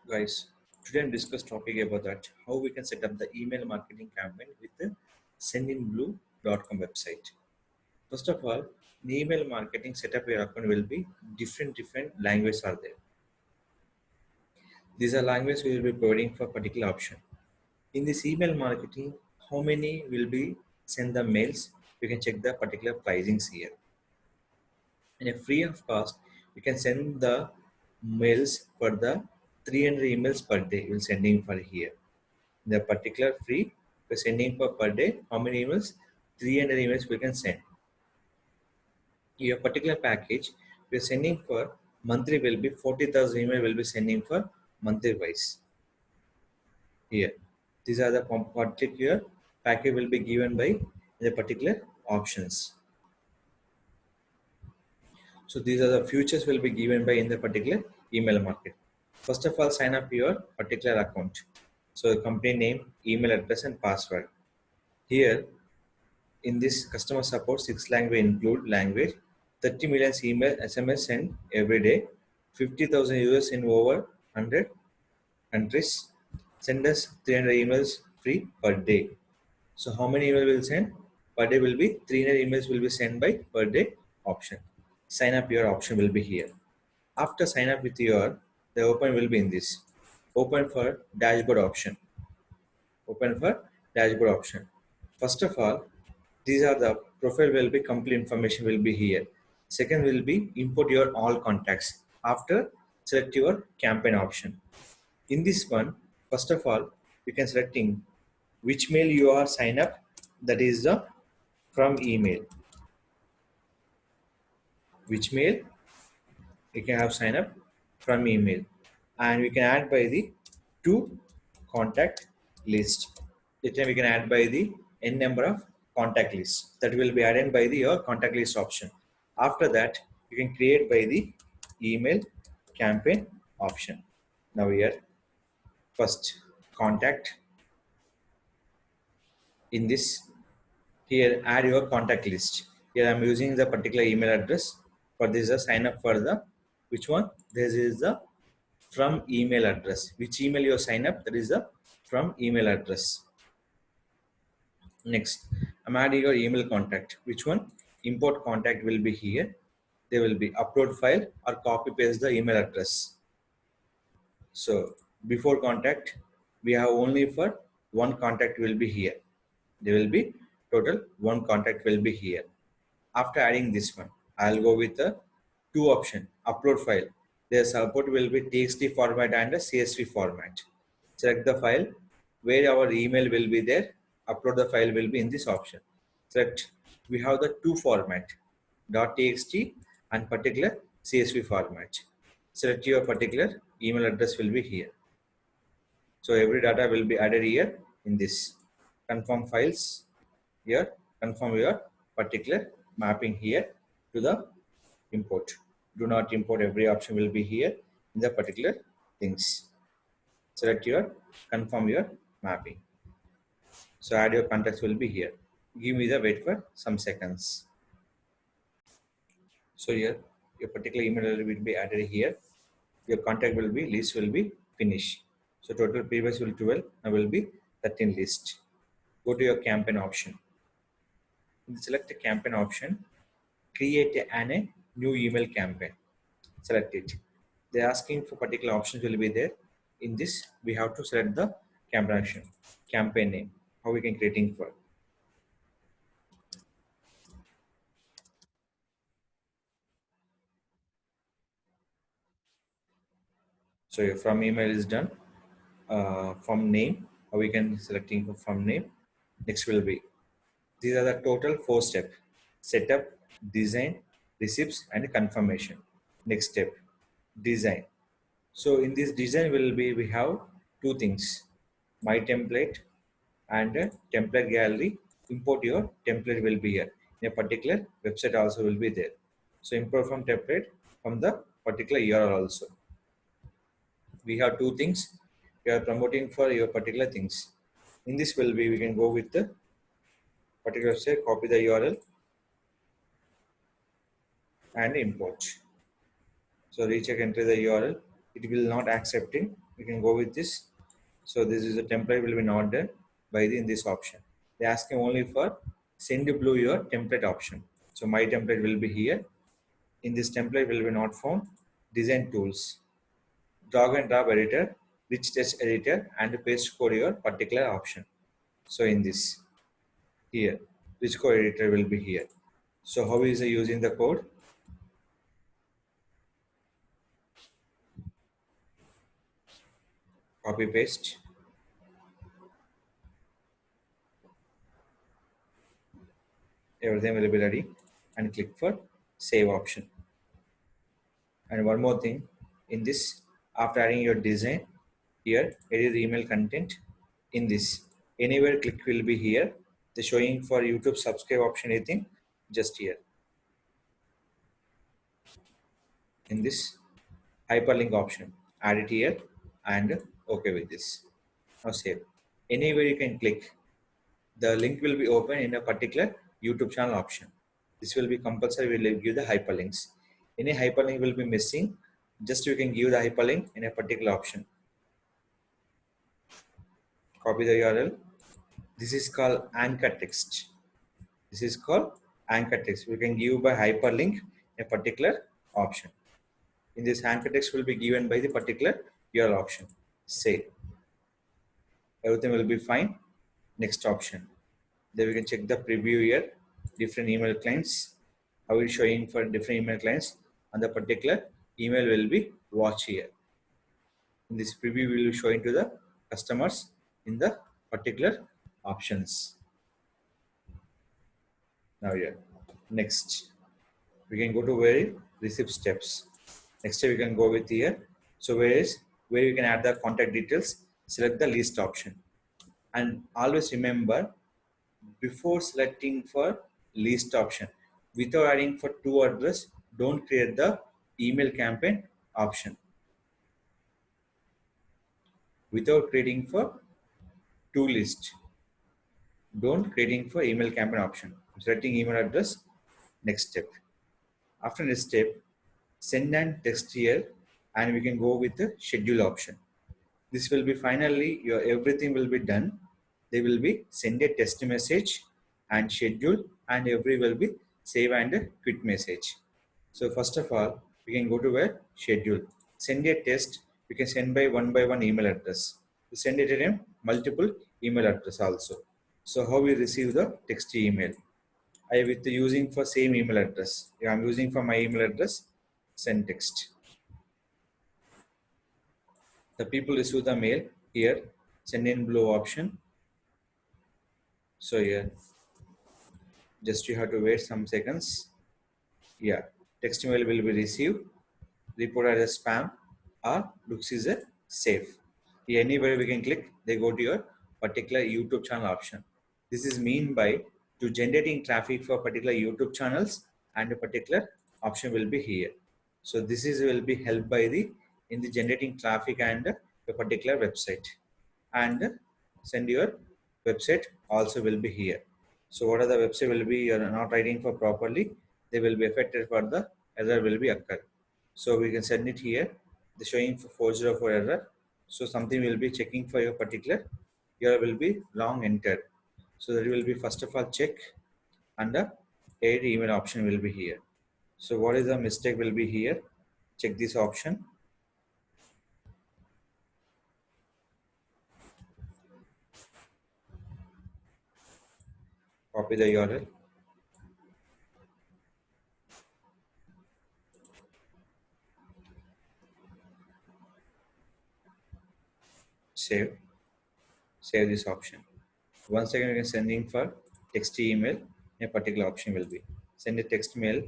Guys, today I'm discuss topic about that how we can set up the email marketing campaign with the sendinblue.com website. First of all, in email marketing setup your account will be different languages are there. These are languages we will be providing for particular option. In this email marketing, how many will be send the mails? You can check the particular pricings here. And a free of cost, you can send the mails for the 300 emails per day. We'll sending for here. The particular free we're sending for per day. How many emails? 300 emails we can send. Your particular package we're sending for monthly will be 40,000 email will be sending for monthly wise. Here, these are the particular package will be given by the particular options. So these are the futures will be given by in the particular email market. First of all, sign up your particular account. So company name, email address and password. Here in this customer support 6 language include language, 30 million email SMS sent every day, 50,000 users in over 100 countries. Send us 300 emails free per day. So how many email will send? Per day will be 300 emails will be sent by per day option. Sign up your option will be here. After sign up with your, the open will be in this. Open for dashboard option. Open for dashboard option. First of all, these are the profile will be complete information will be here. Second will be import your all contacts. After select your campaign option. In this one, first of all, you can selecting which mail you are sign up. That is the from email. Which mail you can have sign up from email, and we can add by the to contact list. This time we can add by the n number of contact lists that will be added by the your contact list option. After that, you can create by the email campaign option. Now here, first contact. In this, here add your contact list. Here I'm using the particular email address. For this, a sign up for the which one? This is the from email address. Which email you sign up? That is the from email address. Next, I'm adding your email contact. Which one? Import contact will be here. There will be upload file or copy paste the email address. So before contact, we have only for one contact will be here. There will be total one contact will be here. After adding this one, I'll go with the two option upload file. Their support will be TXT format and a CSV format. Select the file where our email will be there. Upload the file will be in this option. Select. We have the two format .txt and particular CSV format. Select your particular email address will be here. So every data will be added here in this. Confirm files here. Confirm your particular mapping here to the import. Do not import, every option will be here in the particular things. Select your, confirm your mapping. So add your contacts will be here. Give me the wait for some seconds. So here your particular email will be added here. Your contact will be list will be finished. So total previous will 12, now will be 13 list. Go to your campaign option. Select the campaign option. Create a new email campaign. Select it. They're asking for particular options will be there. In this, we have to select the campaign option, campaign name. How we can creating for. So your from email is done. From name, how we can selecting from name. Next will be. These are the total 4 steps: setup, design, receipts, and confirmation. Next step, design. So in this design will be, we have two things, my template and a template gallery. Import your template will be here. In a particular website also will be there. So import from template from the particular URL also. We have two things. We are promoting for your particular things. In this will be, we can go with the particular website, copy the URL and import. So recheck, enter the URL, it will not accepting. We can go with this. So this is a template will be not done by the in this option. They asking only for send blue your template option. So my template will be here. In this template will be not found design tools, drag and drop editor, rich text editor, and paste code your particular option. So in this here, rich code editor will be here. So how is it using the code? Copy paste. Everything will be ready and click for save option. And one more thing, in this, after adding your design, here edit the email content. In this, anywhere click will be here. The showing for YouTube subscribe option, anything, just here. In this hyperlink option, add it here and okay with this. Now save. Anywhere you can click, the link will be open in a particular YouTube channel option. This will be compulsory, will give the hyperlinks. Any hyperlink will be missing, just you can give the hyperlink in a particular option. Copy the URL. This is called anchor text. This is called anchor text. We can give by hyperlink a particular option. In this anchor text will be given by the particular URL option. Save. Everything will be fine. Next option. Then we can check the preview here. Different email clients. How it's showing for different email clients. And the particular email will be watch here. In this preview will be showing to the customers in the particular options. Now here, next, we can go to where receive steps. Next we can go with here. So where you can add the contact details, select the list option. And always remember, before selecting for list option, without adding for to address, don't create the email campaign option. Without creating for to list, don't creating for email campaign option. Selecting email address, next step. After this step, send and text here, and we can go with the schedule option. This will be finally your everything will be done. They will be send a test message and schedule, and every will be save and a quit message. So first of all, we can go to where schedule. Send a test. We can send by one email address. We send it in multiple email address also. So how we receive the text email? I with using for same email address. Yeah, I'm using for my email address. Send text. The people receive the mail here. Send in blue option. So here, just you have to wait some seconds. Yeah, text email will be received, reported as spam, or looks is a safe. Here, anywhere we can click, they go to your particular YouTube channel option. This is mean by to generating traffic for particular YouTube channels, and a particular option will be here. So this is will be helped by the in the generating traffic and a particular website, and send your website also will be here. So what are the website will be you're not writing for properly, they will be affected for the error will be occur. So we can send it here. The showing for 404 error. So something will be checking for your particular. Here will be wrong entered. So that will be first of all check, and the add email option will be here. So what is the mistake will be here? Check this option. Copy the URL. Save. Save this option. Once again, we can sending for text email. A particular option will be send a text mail.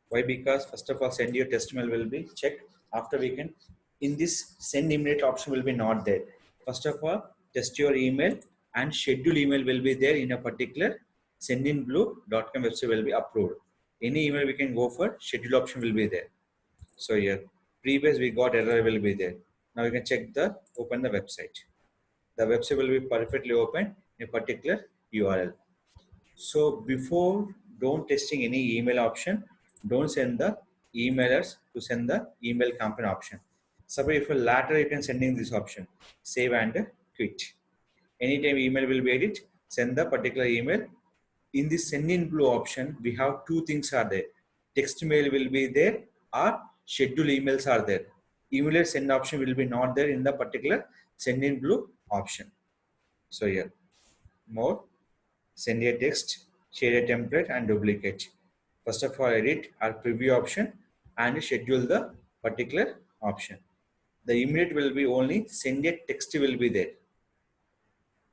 Why? Because first of all, send your test mail will be checked. After we can in this send immediate option will be not there. First of all, test your email and schedule email will be there in a particular sendinblue.com website will be approved. Any email we can go for schedule option will be there. So here previous we got error will be there. Now we can check the open the website. The website will be perfectly open in a particular URL. So before don't testing any email option, don't send the emailers to send the email campaign option. Suppose if later you can sending this option, save and quit. Anytime email will be edit, send the particular email. In the send in blue option, we have two things are there. Text mail will be there or schedule emails are there. Email send option will be not there in the particular send in blue option. So here, more, send a text, share a template and duplicate. First of all, edit or preview option and schedule the particular option. The immediate will be only send a text will be there.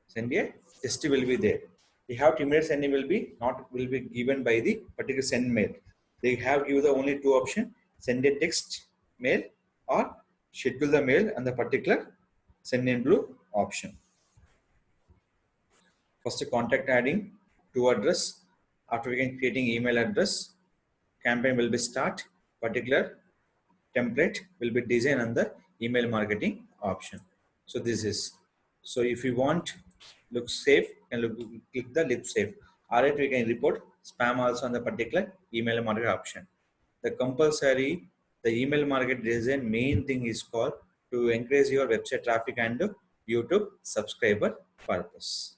Send a text will be there. They have to immediate sending will be not will be given by the particular send mail. They have given the only two options: send a text mail or schedule the mail and the particular send in blue option. First contact adding to address. After we can creating email address, campaign will be start. Particular template will be design on the email marketing option. So this is, so if you want look safe and click the look safe. Alright, we can report spam also on the particular email marketing option. The compulsory, the email market design main thing is called to increase your website traffic and YouTube subscriber purpose.